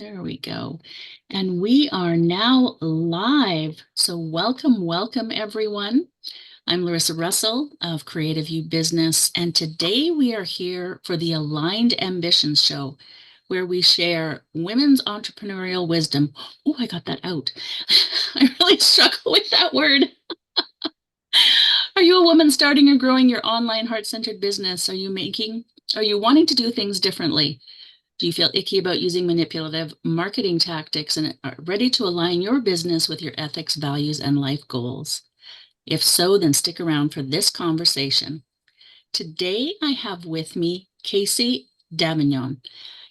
There we go. And we are now live. So welcome, everyone. I'm Larissa Russell of Creative You Business, and today we are here for the Aligned Ambitions Show, where we share women's entrepreneurial wisdom. Oh, I got that out. I really struggle with that word. Are you a woman starting or growing your online heart-centered business? Are you wanting to do things differently? Do you feel icky about using manipulative marketing tactics and are ready to align your business with your ethics, values, and life goals? If so, then stick around for this conversation. Today, I have with me Kaci Davignon.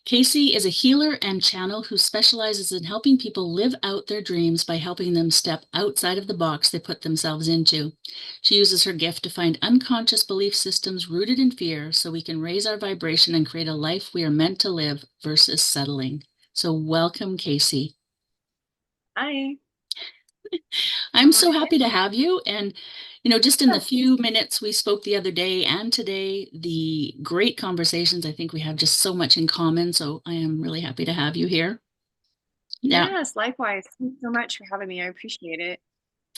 Kaci is a healer and channel who specializes in helping people live out their dreams by helping them step outside of the box they put themselves into. She uses her gift to find unconscious belief systems rooted in fear so we can raise our vibration and create a life we are meant to live versus settling. So welcome, Kaci. Hi. I'm How are so you? happy to have you. And, just in the few minutes we spoke the other day and today, the great conversations, I think we have just so much in common. So I am really happy to have you here. Yeah. Yes, likewise. Thank you so much for having me. I appreciate it.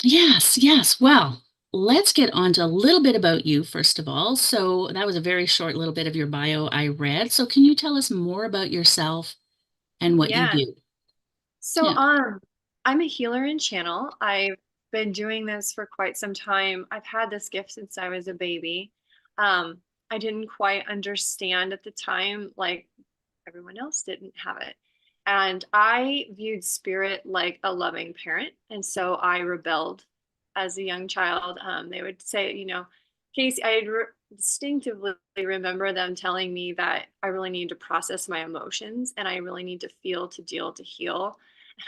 Yes. Well, let's get on to a little bit about you, first of all. So that was a very short little bit of your bio I read. So can you tell us more about yourself and what you Yeah. do? So, Yeah. I'm a healer and channel. I've been doing this for quite some time. I've had this gift since I was a baby. Um, I didn't quite understand at the time, like everyone else didn't have it. And I viewed spirit like a loving parent. And so I rebelled as a young child. They would say, Casey, distinctively remember them telling me that I really need to process my emotions and I really need to feel to deal to heal.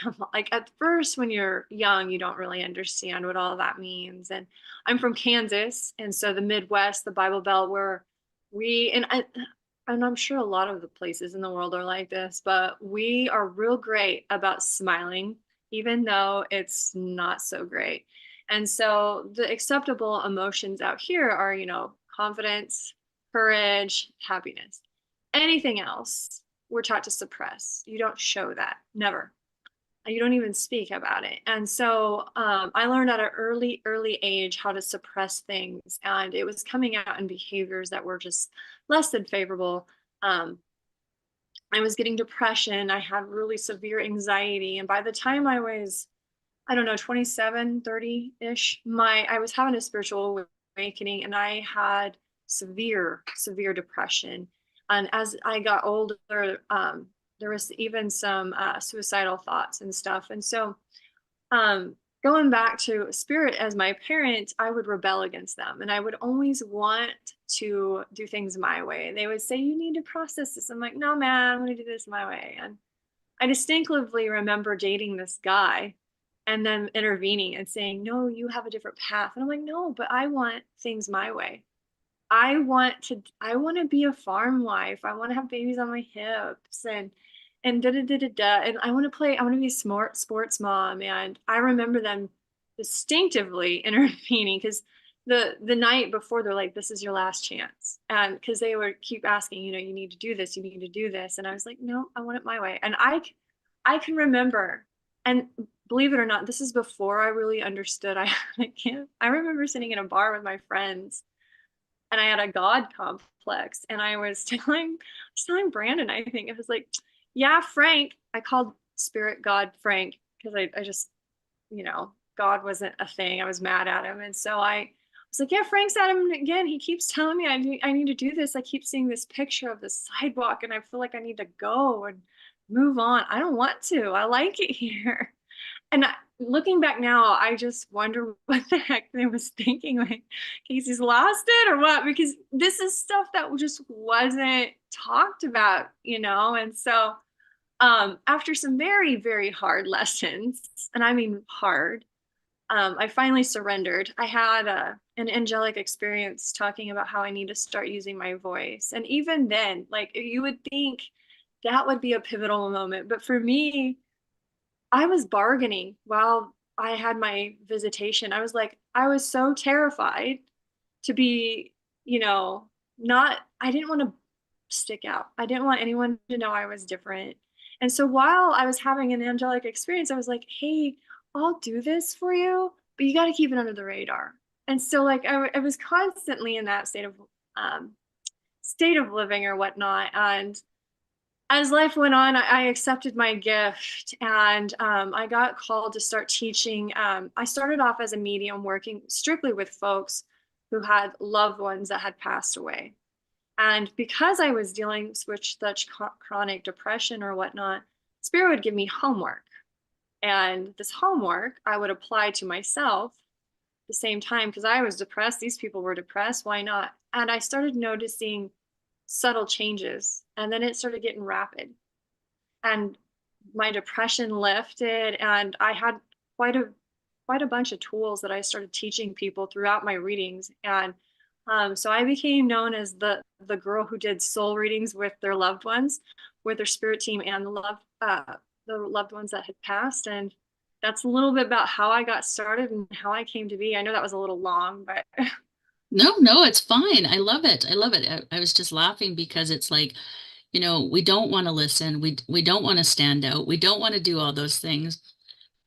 And I'm like, at first, when you're young, you don't really understand what all that means. And I'm from Kansas. And so the Midwest, the Bible Belt, where and I'm sure a lot of the places in the world are like this, but we are real great about smiling, even though it's not so great. And so the acceptable emotions out here are, confidence, courage, happiness. Anything else, we're taught to suppress. You don't show that, never. You don't even speak about it. And so I learned at an early age how to suppress things. And it was coming out in behaviors that were just less than favorable. Um, I was getting depression. I had really severe anxiety. And by the time I was, I don't know, 27, 30-ish, I was having a spiritual awakening and I had severe depression. And as I got older, there was even some suicidal thoughts and stuff. And so um, going back to spirit as my parent, I would rebel against them and I would always want to do things my way. And they would say, you need to process this. I'm like, no, man, I'm going to do this my way. And I distinctively remember dating this guy and then intervening and saying, no, you have a different path. And I'm like, no, but I want things my way. I want to be a farm wife. I want to have babies on my hips and da da da da da. And I want to be a smart sports mom. And I remember them distinctively intervening because the night before they're like, this is your last chance. And because they would keep asking, you need to do this, you need to do this. And I was like, no, I want it my way. And I can remember, and believe it or not, this is before I really understood. I remember sitting in a bar with my friends and I had a God complex. And I was telling Brandon, I think it was like, yeah, Frank. I called spirit God Frank because I just, God wasn't a thing. I was mad at him. And so I was like, yeah, Frank's at him again. He keeps telling me I need to do this. I keep seeing this picture of the sidewalk and I feel like I need to go and move on. I don't want to. I like it here. And looking back now, I just wonder what the heck they was thinking. Like, Casey's lost it or what? Because this is stuff that just wasn't talked about. And so, after some very, very hard lessons, and I mean hard, I finally surrendered. I had an angelic experience talking about how I need to start using my voice. And even then, like you would think that would be a pivotal moment, but for me, I was bargaining while I had my visitation. I was so terrified to be, not, I didn't want to stick out. I didn't want anyone to know I was different. And so while I was having an angelic experience, I was like, hey, I'll do this for you, but you got to keep it under the radar. And so like I was constantly in that um, state of living or whatnot. And as life went on, I accepted my gift, and I got called to start teaching. I started off as a medium working strictly with folks who had loved ones that had passed away. And because I was dealing with such chronic depression or whatnot, Spirit would give me homework. And this homework I would apply to myself at the same time because I was depressed. These people were depressed. Why not? And I started noticing subtle changes. And then it started getting rapid. And my depression lifted. And I had quite a quite a bunch of tools that I started teaching people throughout my readings. And so I became known as the girl who did soul readings with their loved ones, with their spirit team and the loved ones that had passed. And that's a little bit about how I got started and how I came to be. I know that was a little long, but No, no, it's fine. I love it. I love it. I was just laughing because it's like, we don't want to listen. We don't want to stand out. We don't want to do all those things.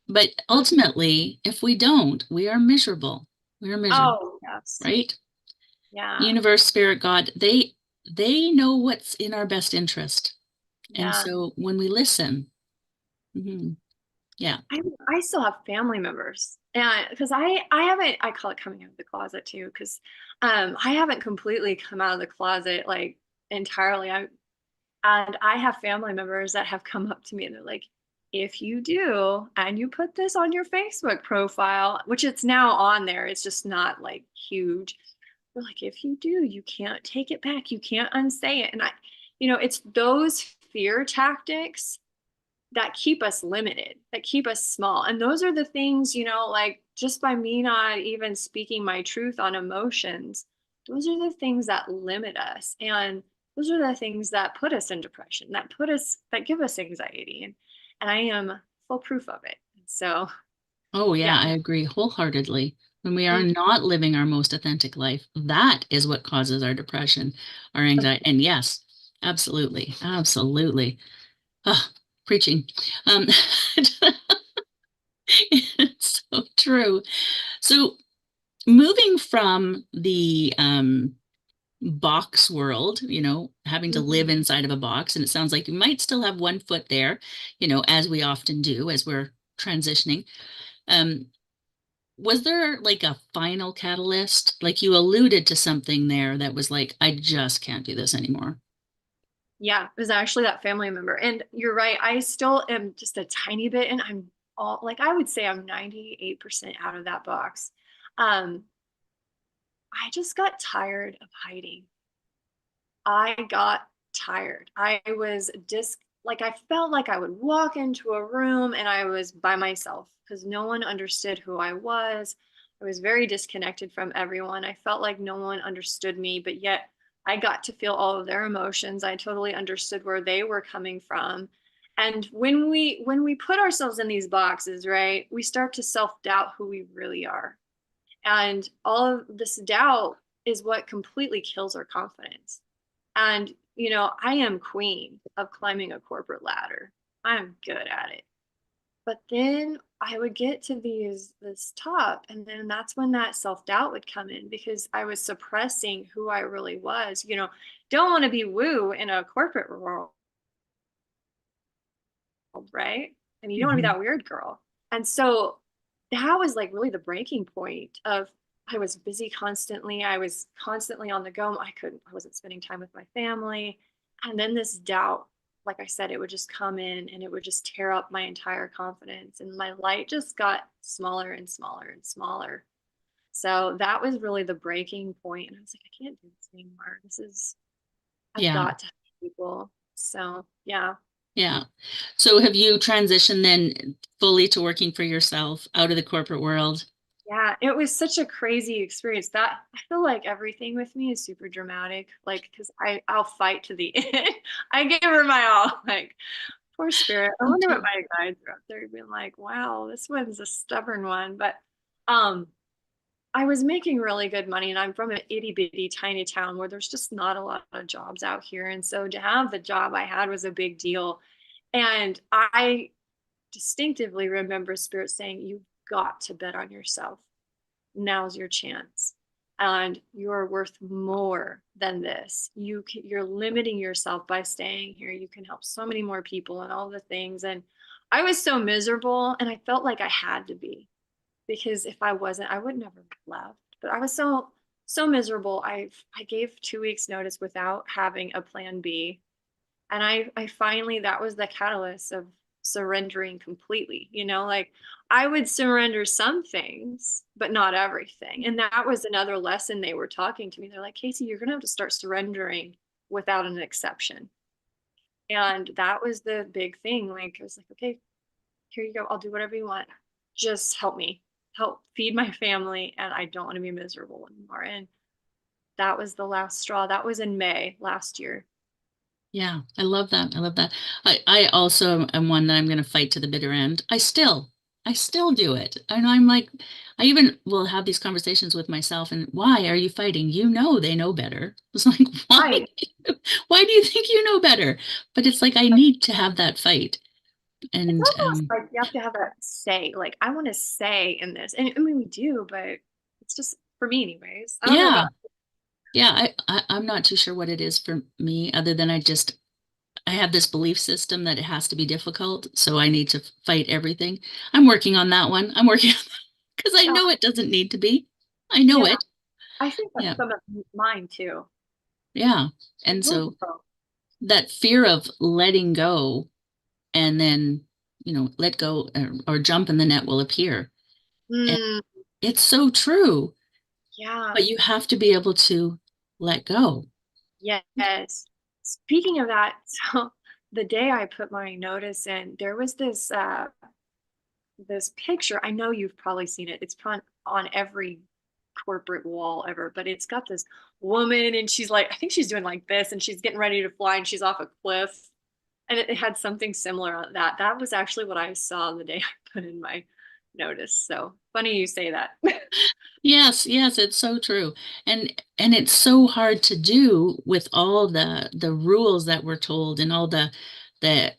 But ultimately, if we don't, we are miserable. We are miserable, oh yes, right? yeah, Universe, spirit, God, they know what's in our best interest. And yeah. so when we listen, mhm, yeah. I I still have family members, and because I haven't, I call it coming out of the closet too, because I haven't completely come out of the closet like entirely. I have family members that have come up to me and they're like, if you do, and you put this on your Facebook profile, which it's now on there, it's just not like huge. They're like, if you do, you can't take it back. You can't unsay it. And it's those fear tactics that keep us limited, that keep us small. And those are the things, like just by me not even speaking my truth on emotions, those are the things that limit us. And those are the things that put us in depression, that give us anxiety. And I am full proof of it. So, Oh, yeah, yeah. I agree wholeheartedly. When we are Mm. not living our most authentic life, that is what causes our depression, our anxiety. And yes, absolutely, absolutely. Ah, preaching. Um, it's so true. So moving from the box world, having to live Mhm. inside of a box, and it sounds like you might still have one foot there, as we often do as we're transitioning. Um, was there like a final catalyst? Like you alluded to something there that was like, I just can't do this anymore. Yeah, it was actually that family member. And you're right. I still am just a tiny bit, and I'm all like, I would say I'm 98% out of that box. Um, I just got tired of hiding. I got tired. I was like I felt like I would walk into a room and I was by myself because no one understood who I was. I was very disconnected from everyone. I felt like no one understood me, but yet I got to feel all of their emotions. I totally understood where they were coming from. And when we put ourselves in these boxes, right, we start to self-doubt who we really are. And all of this doubt is what completely kills our confidence. And, I am queen of climbing a corporate ladder. I'm good at it. But then I would get to this top, and then that's when that self-doubt would come in because I was suppressing who I really was. Don't want to be woo in a corporate world, right? And you don't want to be Mhm. that weird girl. And so that was like really the breaking point of I was busy constantly. I was constantly on the go. I wasn't spending time with my family. And then this doubt, like I said, it would just come in and it would just tear up my entire confidence. And my light just got smaller and smaller and smaller. So that was really the breaking point. And I was like, I can't do this anymore. I've Yeah, got to help people. So yeah. yeah. So have you transitioned then fully to working for yourself out of the corporate world? Yeah, it was such a crazy experience that I feel like everything with me is super dramatic. Like, because I'll fight to the end. I gave her my all. Like, poor spirit. I Me wonder what too. my guides are up there being like, wow, this one's a stubborn one. But um, I was making really good money, and I'm from an itty bitty tiny town where there's just not a lot of jobs out here. And so to have the job I had was a big deal. And I distinctively remember Spirit saying, "You've got to bet on yourself. Now's your chance. And you're worth more than this. You're limiting yourself by staying here. You can help so many more people and all the things." And I was so miserable, and I felt like I had to be, because if I wasn't, I would never have left. But I was so miserable. I gave 2 weeks notice without having a plan B. And I finally, that was the catalyst of surrendering completely. Like, I would surrender some things, but not everything. And that was another lesson they were talking to me. They're like, "Kaci, you're going to have to start surrendering without an exception." And that was the big thing. Like, I was like, "Okay, here you go. I'll do whatever you want. Just help me, help feed my family. And I don't want to be miserable anymore." And that was the last straw. That was in May last year. Yeah, I love that. I love that. I also am one that I'm going to fight to the bitter end. I still do it. And I'm like, I even will have these conversations with myself and why are you fighting? You know, they know better. It's like, Right. why do you think you know better? But it's like, I need to have that fight. It's And almost like you have to have a say. Like, I want to say in this. And I mean, we do, but it's just for me, anyways. I don't know yeah, about. yeah, I'm not too sure what it is for me other than I have this belief system that it has to be difficult, so I need to fight everything. I'm working on that one. I'm working on because I Oh, know it doesn't need to be. I know yeah. it. I think that's Yeah. some of mine too. Yeah. And We'll so grow. that fear of letting go and then, let go or jump and the net will appear. And Mm, it's so true, yeah. but you have to be able to let go. Yes. Speaking of that, so the day I put my notice in, there was this picture. I know you've probably seen it. It's on every corporate wall ever, but it's got this woman, and she's like, I think she's doing like this, and she's getting ready to fly, and she's off a cliff. And it had something similar on that. That was actually what I saw the day I put in my notice. So funny you say that. Yes, yes, it's so true. And it's so hard to do with all the rules that we're told and all the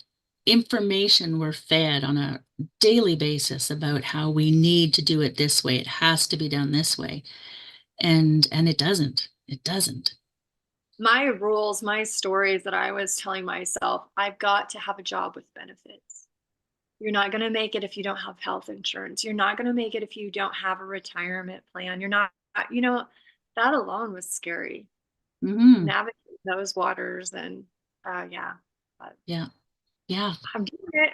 information we're fed on a daily basis about how we need to do it this way. It has to be done this way. And it doesn't. It doesn't. My rules, my stories that I was telling myself, I've got to have a job with benefits. You're not going to make it if you don't have health insurance. You're not going to make it if you don't have a retirement plan. You're not, you know, that alone was scary. Hmm. Navigating those waters, and yeah, but Yeah. Yeah. I'm doing it.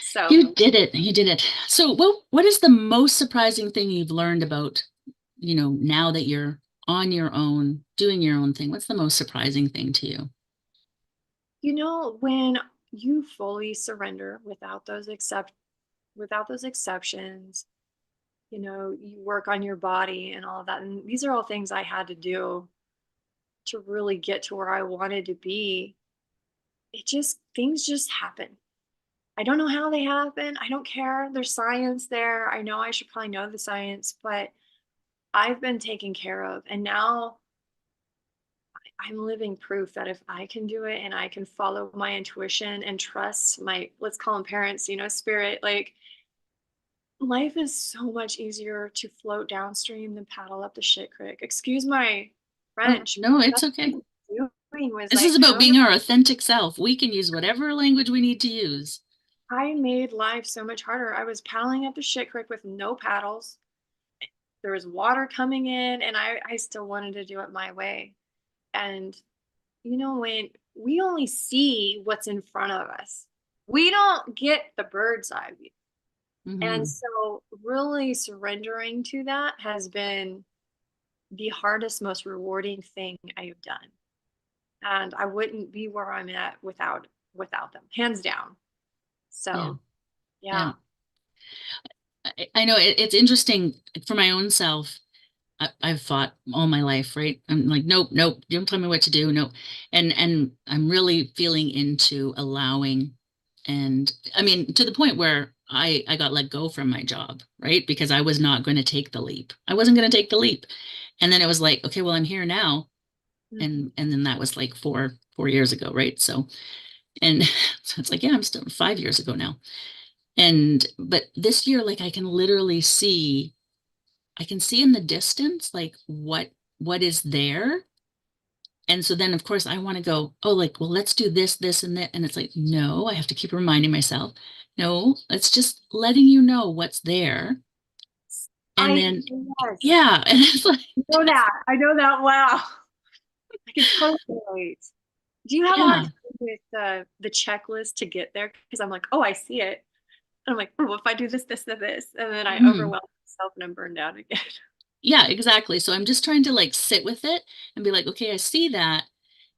So, You did it. You did it. So what is the most surprising thing you've learned about now that you're on your own, doing your own thing, what's the most surprising thing to you? when you fully surrender without those exceptions, you work on your body and all of that. And these are all things I had to do to really get to where I wanted to be. Things just happen. I don't know how they happen. I don't care. There's science there. I know I should probably know the science, but I've been taken care of. And now I'm living proof that if I can do it and I can follow my intuition and trust my, let's call them parents, spirit, like, life is so much easier to float downstream than paddle up the shit creek. Excuse my Oh, French, no, but it's that's what okay. I was doing, was This is like, about being our authentic self. We can use whatever language we need to use. I made life so much harder. I was paddling up the shit creek with no paddles. There was water coming in, and I still wanted to do it my way. And when we only see what's in front of us, we don't get the bird's eye view. And Hmm. so really surrendering to that has been the hardest, most rewarding thing I have done. And I wouldn't be where I'm at without them, hands down. Yeah, So yeah. yeah. I know it's interesting for my own self. I've fought all my life, right? I'm like, nope, nope, don't tell me what to do, nope. And I'm really feeling into allowing, and I mean, to the point where I got let go from my job, right? Because I was not going to take the leap. I wasn't going to take the leap. And then it was like, okay, well, I'm here now. Mhm. And then that was like four years ago, right? So And so it's like, yeah, I'm still 5 years ago now. But this year, like I can see in the distance, like what is there. And so then, of course, I want to go, oh, like, well, let's do this, this, and that. And it's like, no, I have to keep reminding myself, no, it's just letting you know what's there. And I then, yes, yeah, and it's like, I know that. I know that. Wow. I can totally relate. Do you have a hard yeah. time with the checklist to get there? Because I'm like, oh, I see it. And I'm like, oh, if I do this, this, and this, and then I Mhm. overwhelm myself and I'm burned out again. Yeah, exactly. So I'm just trying to like sit with it and be like, okay, I see that.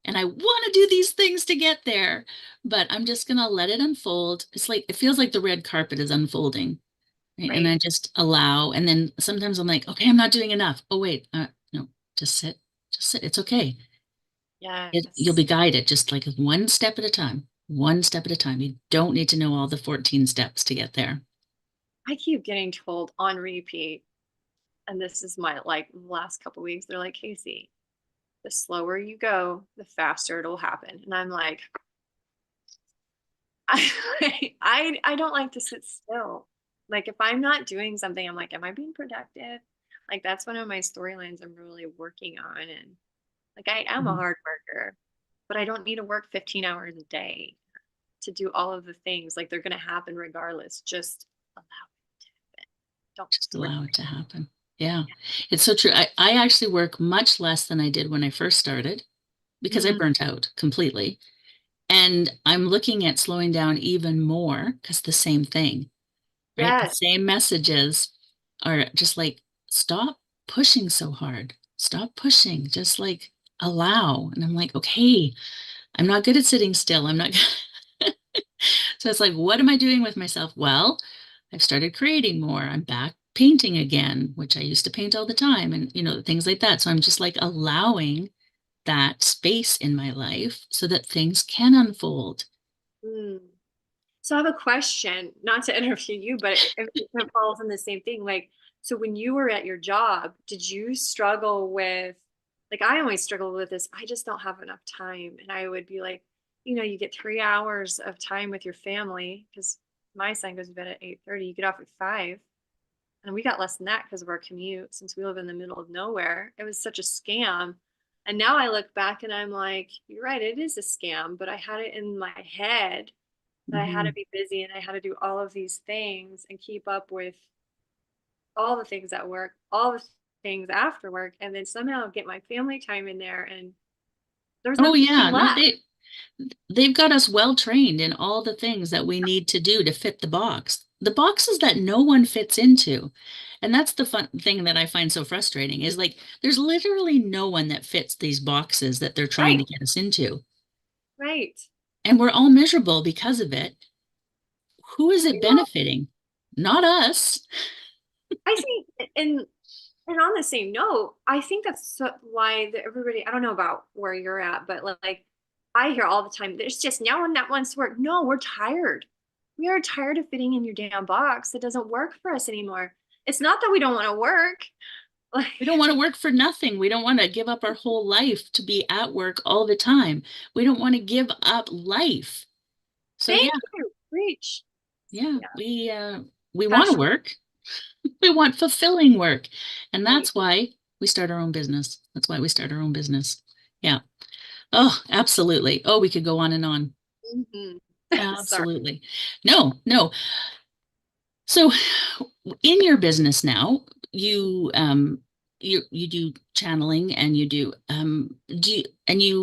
And I want to do these things to get there, but I'm just going to let it unfold. It's like, it feels like the red carpet is unfolding, right? And Right. I just allow. And then sometimes I'm like, okay, I'm not doing enough. Oh, wait, no, just sit, just sit. It's okay. You'll Yes. be guided just like one step at a time, one step at a time. You don't need to know all the 14 steps to get there. I keep getting told on repeat, and this is my like last couple weeks. They're like, Casey, the slower you go, the faster it'll happen. And I'm like, I don't like to sit still. Like if I'm not doing something, I'm like, am I being productive? Like that's one of my storylines I'm really working on. And like I am a Mhm. hard worker, but I don't need to work 15 hours a day to do all of the things. Like they're gonna happen regardless. Just allow it to happen. Don't Just force allow it it. to happen. Yeah, it's so true. I actually work much less than I did when I first started because I Mm, burnt out completely. And I'm looking at slowing down even more because the same thing, right? The yes. same messages are just like, stop pushing so hard. Stop pushing. Just like allow. And I'm like, okay, I'm not good at sitting still. I'm not. So it's like, what am I doing with myself? Well, I've started creating more. I'm back painting again, which I used to paint all the time, and things like that. So I'm just like allowing that space in my life so that things can unfold. Mm. So I have a question, not to interview you, but it falls in the same thing. Like, so when you were at your job, did you struggle with, like, I always struggle with this. I just don't have enough time. And I would be like, you get 3 hours of time with your family because my son goes to bed at 8:30. You get off at 5. And we got less than that because of our commute since we live in the middle of nowhere. It was such a scam. And now I look back and I'm like, you're right, it is a scam, but I had it in my head that I had to Mhm. be busy and I had to do all of these things and keep up with all the things at work, all the things after work, and then somehow get my family time in there. And there's Oh nothing yeah, no, left. they've got us well trained in all the things that we need to do to fit the box. The boxes that no one fits into. And that's the fun thing that I find so frustrating is like there's literally no one that fits these boxes that they're trying Right, to get us into. right. And we're all miserable because of it. Who is it You know, benefiting? Not us. I think, and on the same note, I think that's why everybody, I don't know about where you're at, but like I hear all the time, there's just no one that wants to work. No, we're tired. We are tired of fitting in your damn box that doesn't work for us anymore. It's not that we don't want to work. Like, We don't want to work for nothing. We don't want to give up our whole life to be at work all the time. We don't want to give up life. So yeah, thank you. Reach. yeah, Yeah. we want to Passion. work. We want fulfilling work. And Right. that's why we start our own business. That's why we start our own business. Yeah. Oh, absolutely. Oh, we could go on and on. Mhm. Sorry. Absolutely. No, no. So in your business now, you do channeling and you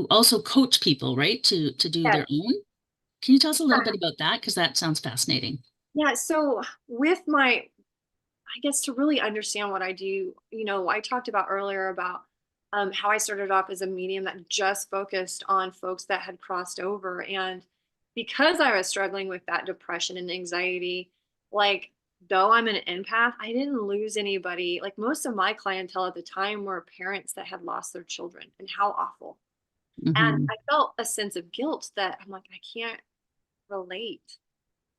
also coach people, right? To do Yes. their own. Can you tell us a little bit about that? Because that sounds fascinating. Yeah. So with my, I guess to really understand what I do, I talked about earlier about how I started off as a medium that just focused on folks that had crossed over. And because I was struggling with that depression and anxiety, like though I'm an empath, I didn't lose anybody. Like most of my clientele at the time were parents that had lost their children and how awful. And Hmm. I felt a sense of guilt that I'm like, I can't relate.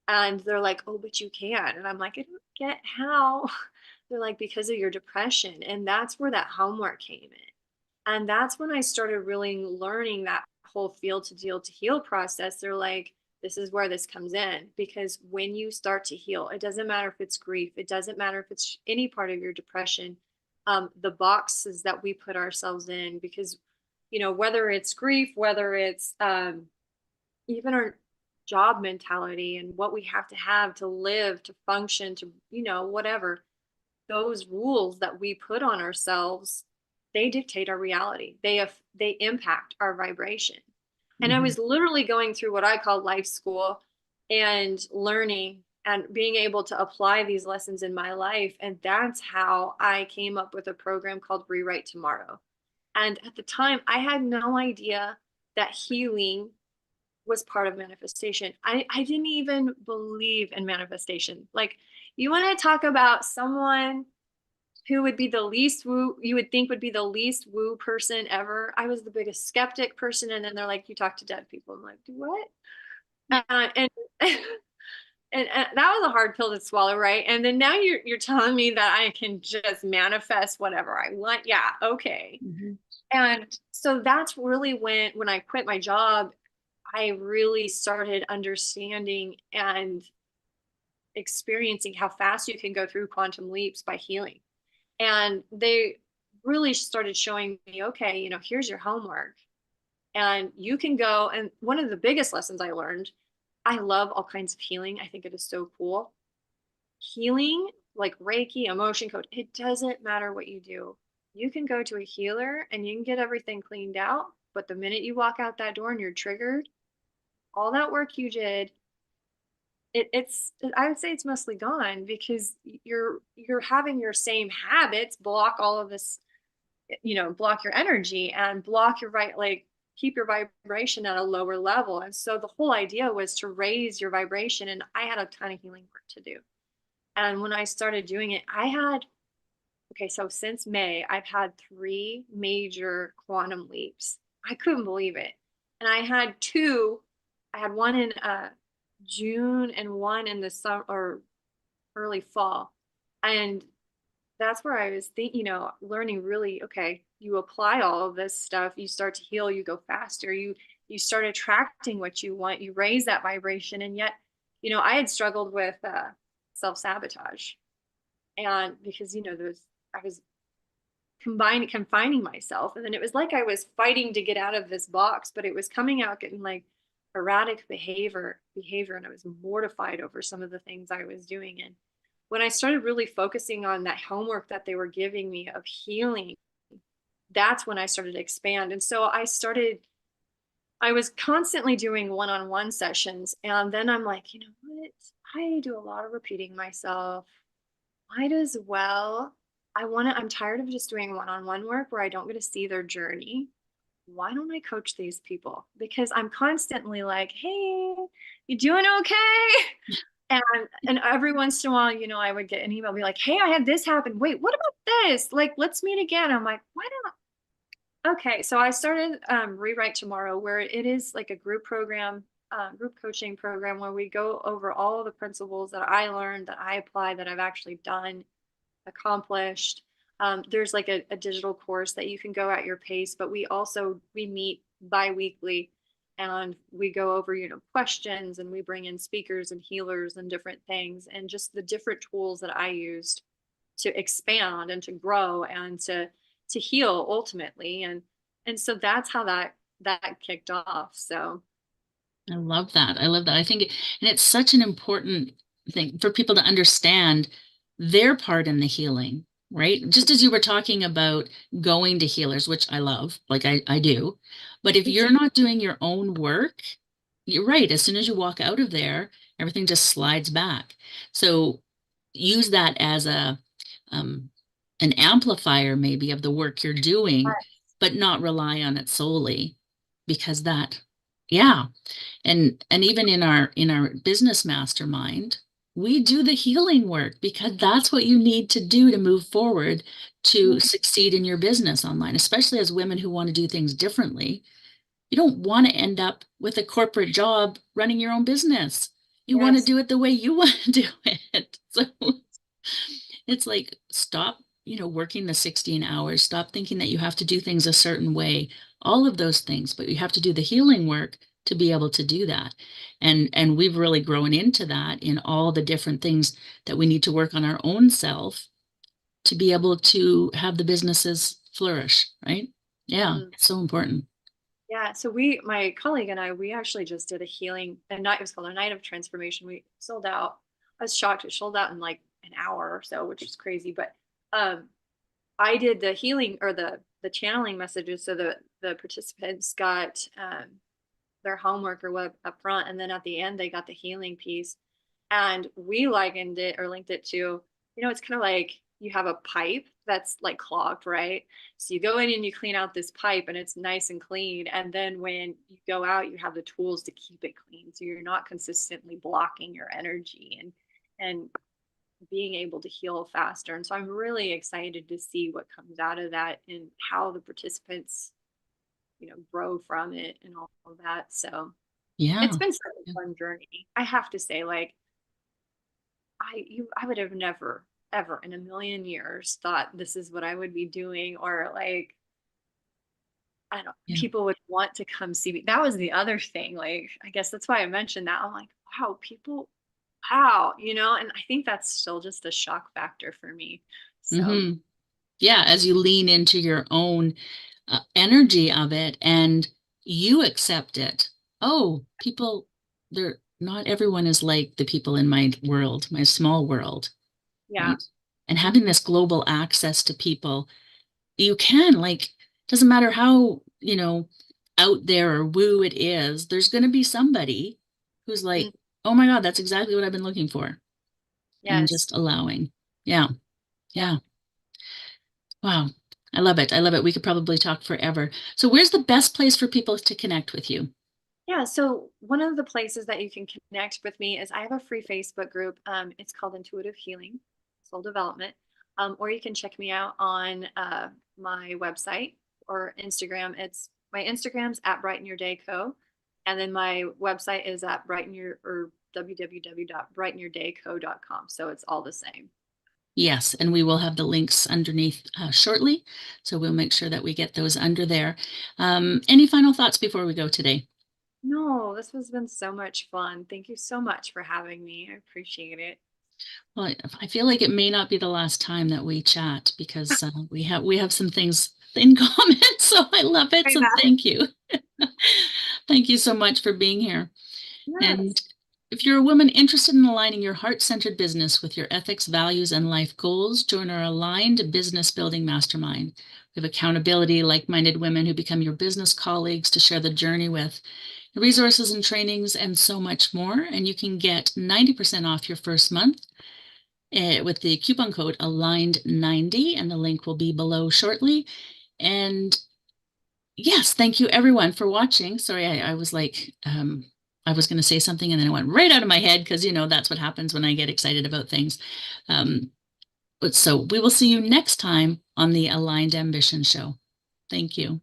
And they're like, "Oh, but you can." And I'm like, "I don't get how." They're like, "Because of your depression." And that's where that homework came in. And that's when I started really learning that whole field to deal to heal process, they're like, this is where this comes in. Because when you start to heal, it doesn't matter if it's grief, it doesn't matter if it's any part of your depression, the boxes that we put ourselves in, because, whether it's grief, whether it's even our job mentality and what we have to live, to function, to, whatever, those rules that we put on ourselves, they dictate our reality. They impact our vibration. And I Mhm. was literally going through what I call life school and learning and being able to apply these lessons in my life. And that's how I came up with a program called Rewrite Tomorrow. And at the time, I had no idea that healing was part of manifestation. I didn't even believe in manifestation. Like, you want to talk about someone who would be the least woo, you would think would be the least woo person ever. I was the biggest skeptic person. And then they're like, you talk to dead people. I'm like, what? And and that was a hard pill to swallow, right? And then now you're telling me that I can just manifest whatever I want. Yeah, okay. Mhm. And so that's really when I quit my job, I really started understanding and experiencing how fast you can go through quantum leaps by healing. And they really started showing me, okay, here's your homework. And you can go. And one of the biggest lessons I learned, I love all kinds of healing. I think it is so cool. Healing, like Reiki, emotion code, it doesn't matter what you do. You can go to a healer and you can get everything cleaned out. But the minute you walk out that door and you're triggered, all that work you did, it's I would say it's mostly gone, because you're having your same habits block all of this, block your energy and block your right, like, keep your vibration at a lower level. And so the whole idea was to raise your vibration. And I had a ton of healing work to do. And when I started doing it, okay, so since May, I've had 3 major quantum leaps. I couldn't believe it. And I had one in June and one in the summer or early fall. And that's where I was thinking, learning really, okay, you apply all of this stuff, you start to heal, you go faster, you start attracting what you want, you raise that vibration. And yet, I had struggled with self-sabotage. And because, I was confining myself. And then it was like I was fighting to get out of this box, but it was coming out getting like erratic behavior. And I was mortified over some of the things I was doing. And when I started really focusing on that homework that they were giving me of healing, that's when I started to expand. And so I was constantly doing one-on-one sessions. And then I'm like, you know what? I do a lot of repeating myself. Might as well. I'm tired of just doing one-on-one work where I don't get to see their journey. Why don't I coach these people? Because I'm constantly like, hey, you doing okay? And every once in a while, I would get an email, be like, hey, I had this happen. Wait, what about this? Like, let's meet again. I'm like, why not? Okay. So I started Rewrite Tomorrow, where it is like a group program, group coaching program, where we go over all of the principles that I learned, that I apply, that I've actually done, accomplished. There's like a digital course that you can go at your pace, but we meet bi-weekly, and we go over, questions, and we bring in speakers and healers and different things, and just the different tools that I used to expand and to grow and to heal ultimately. And so that's how that kicked off. So I love that. I love that. I think, and it's such an important thing for people to understand their part in the healing, right? Just as you were talking about going to healers, which I love, like I do. But if me too. you're not doing your own work, you're right. As soon as you walk out of there, everything just slides back. So use that as um, an amplifier maybe of the work you're doing, but not rely on it solely because that, yeah. And even in our business mastermind, we do the healing work because that's what you need to do to move forward to succeed in your business online, especially as women who want to do things differently. You don't want to end up with a corporate job running your own business. You want to Yes. do it the way you want to do it. So it's like stop. working the 16 hours. Stop thinking that you have to do things a certain way. All of those things, but you have to do the healing work to be able to do that. And we've really grown into that in all the different things that we need to work on our own self to be able to have the businesses flourish, right? Yeah, Mm. it's so important. Yeah, so my colleague and I, we actually just did a healing a night. It was called a night of transformation. We sold out. I was shocked. It sold out in like an hour or so, which is crazy. But um, I did the healing or the channeling messages, so the participants got their homework or what up front, and then at the end they got the healing piece. And we likened it or linked it to, it's kind of like you have a pipe that's like clogged, right? So you go in and you clean out this pipe and it's nice and clean. And then when you go out, you have the tools to keep it clean. So you're not consistently blocking your energy and being able to heal faster. And so I'm really excited to see what comes out of that and how the participants, grow from it and all of that. So it's Yeah. been such a fun journey. I have to say, like, I would have never ever in a million years thought this is what I would be doing, or like, I don't, Yeah. people would want to come see me. That was the other thing. Like, I guess that's why I mentioned that. I'm like, wow, people, wow, and I think that's still just a shock factor for me. So hmm Yeah, as you lean into your own energy of it and you accept it. Oh, people, they're not everyone is like the people in my world, my small world, yeah. right? And having this global access to people, you can, like, doesn't matter how, out there or woo it is, there's going to be somebody who's Mm, like, oh my God, that's exactly what I've been looking for. And yes. just allowing. Yeah. Yeah. Yeah. Wow. I love it. I love it. We could probably talk forever. So where's the best place for people to connect with you? Yeah, so one of the places that you can connect with me is I have a free Facebook group. It's called Intuitive Healing, Soul Development. Or you can check me out on my website or Instagram. It's my Instagram's at Brighten Your Day Co. And then my website is at brighten your or www.brightenyourdayco.com. So it's all the same. Yes, and we will have the links underneath shortly. So we'll make sure that we get those under there. Any final thoughts before we go today? No, this has been so much fun. Thank you so much for having me. I appreciate it. Well, I feel like it may not be the last time that we chat because we have some things in common. So I love it. Very So bad. thank you. Thank you so much for being here. And Yes. if you're a woman interested in aligning your heart-centered business with your ethics, values, and life goals, join our aligned business building mastermind. We have accountability, like-minded women who become your business colleagues to share the journey with, resources and trainings, and so much more. And you can get 90% off your first month with the coupon code aligned90, and the link will be below shortly. And yes, thank you everyone for watching. Sorry, I was like, I was going to say something and then it went right out of my head because, that's what happens when I get excited about things. Um, but so we will see you next time on the Aligned Ambition Show. Thank you.